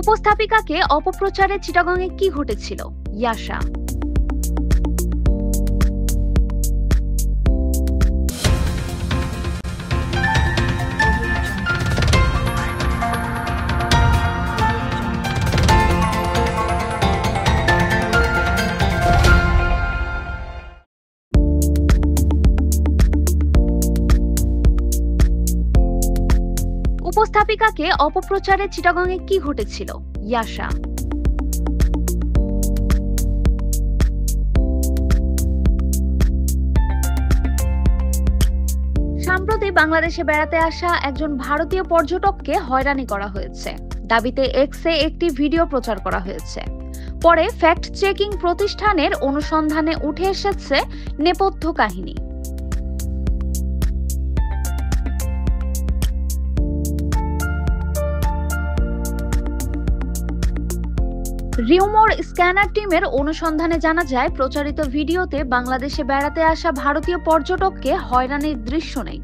উপস্থাপিকাকে অপপ্রচারে চিটাগংয়ে কি ঘটেছিল? ইয়াশা। উপস্থাপিকাকে অপপ্রচারে চিটাগংয়ে কি ঘটেছিল? ইয়াশা। সম্প্রতি বাংলাদেশে বেড়াতে আসা একজন ভারতীয় পর্যটককে হয়রানি করা হয়েছে দাবিতে এক্সে একটি ভিডিও প্রচার করা হয়েছে। পরে ফ্যাক্ট চেকিং প্রতিষ্ঠানের অনুসন্ধানে উঠে এসেছে নেপথ্য কাহিনী। রিউমোর স্ক্যানার টিমের অনুসন্ধানে জানা যায়, প্রচারিত ভিডিওতে বাংলাদেশে বেড়াতে আসা ভারতীয় পর্যটককে হয়রানির দৃশ্য নেই,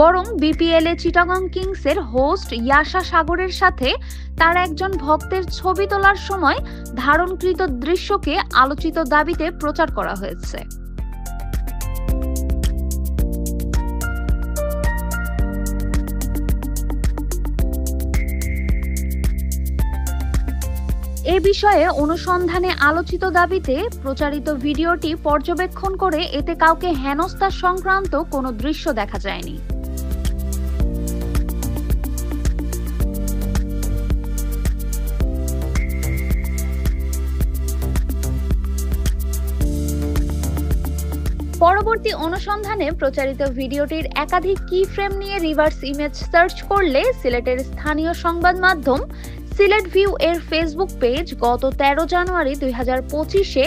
বরং বিপিএল এ চিটাগং কিংসের হোস্ট ইয়াশা সাগরের সাথে তার একজন ভক্তের ছবি তোলার সময় ধারণকৃত দৃশ্যকে আলোচিত দাবিতে প্রচার করা হয়েছে। এ বিষয়ে অনুসন্ধানে আলোচিত দাবিতে প্রচারিত ভিডিওটি পর্যবেক্ষণ করে এতে কাউকে হেনস্থা সংক্রান্ত কোনো দৃশ্য দেখা যায়নি। পরবর্তী অনুসন্ধানে প্রচারিত ভিডিওটির একাধিক কি ফ্রেম নিয়ে রিভার্স ইমেজ সার্চ করলে সিলেটের স্থানীয় সংবাদ মাধ্যম সিলেট ভিউ এর ফেসবুক পেজ গত 13 জানুয়ারি 2025-এ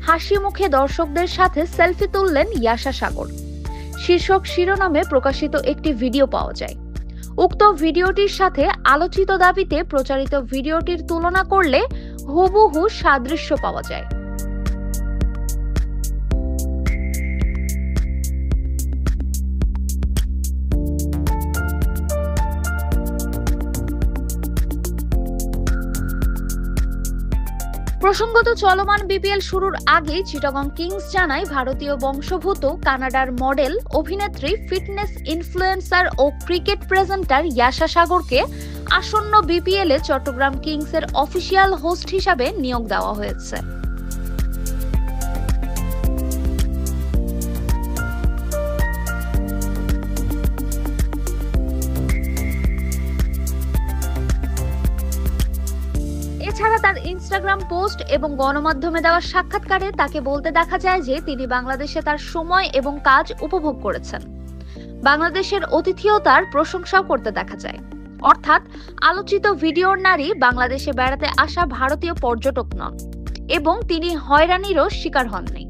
হাসি মুখে দর্শকদের সাথে সেলফি তুললেন ইয়াশা সাগর শীর্ষক শিরোনামে প্রকাশিত একটি ভিডিও পাওয়া যায়। উক্ত ভিডিওটির সাথে আলোচিত দাবিতে প্রচারিত ভিডিওটির তুলনা করলে হুবহু সাদৃশ্য পাওয়া যায়। প্রসঙ্গত, চলমান বিপিএল শুরুর আগেই চিটাগং কিংস জানায় ভারতীয় বংশোদ্ভূত কানাডার মডেল, অভিনেত্রী, ফিটনেস ইনফ্লুয়েন্সার ও ক্রিকেট প্রেজেন্টার ইয়াশা সাগরকে আসন্ন বিপিএল-এ চট্টগ্রাম কিংসের অফিসিয়াল হোস্ট হিসাবে নিয়োগ দেওয়া হয়েছে। এছাড়া তার ইনস্টাগ্রাম পোস্ট এবং গণমাধ্যমে দেওয়া সাক্ষাৎকারে তাকে বলতে দেখা যায় যে তিনি বাংলাদেশে তার সময় এবং কাজ উপভোগ করেছেন। বাংলাদেশের অতিথিয়তার প্রশংসাও করতে দেখা যায়। অর্থাৎ আলোচিত ভিডিওর নারী বাংলাদেশে বেড়াতে আসা ভারতীয় পর্যটক নন এবং তিনি হয়রানিরও শিকার হননি।